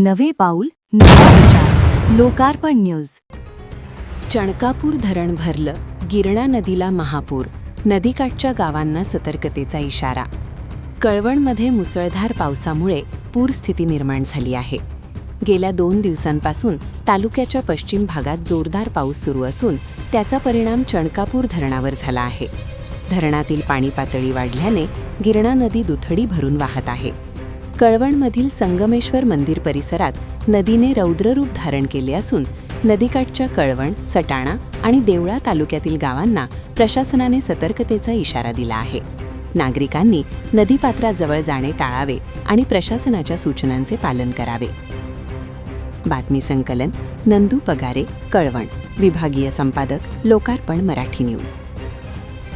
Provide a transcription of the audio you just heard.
नवे पाऊल नवा विचार. लोकार्पण न्यूज. चणकापूर धरण भरलं, गिरणा नदीला महापूर, नदीकाठच्या गावांना सतर्कतेचा इशारा. कळवणमध्ये मुसळधार पावसामुळे पूरस्थिती निर्माण झाली आहे. गेल्या 2 दिवसांपासून तालुक्याच्या पश्चिम भागात जोरदार पाऊस सुरू असून त्याचा परिणाम चणकापूर धरणावर झाला आहे. धरणातील पाणी पातळी वाढल्याने गिरणा नदी दुथडी भरून वाहत आहे. कळवणमधील संगमेश्वर मंदिर परिसरात नदीने रौद्ररूप धारण केले असून नदीकाठच्या कळवण, सटाणा आणि देवळा तालुक्यातील गावांना प्रशासनाने सतर्कतेचा इशारा दिला आहे. नागरिकांनी नदीपात्राजवळ जाणे टाळावे आणि प्रशासनाच्या सूचनांचे पालन करावे. बातमी संकलन नंदू पगारे, कळवण. विभागीय संपादक लोकार्पण मराठी न्यूज.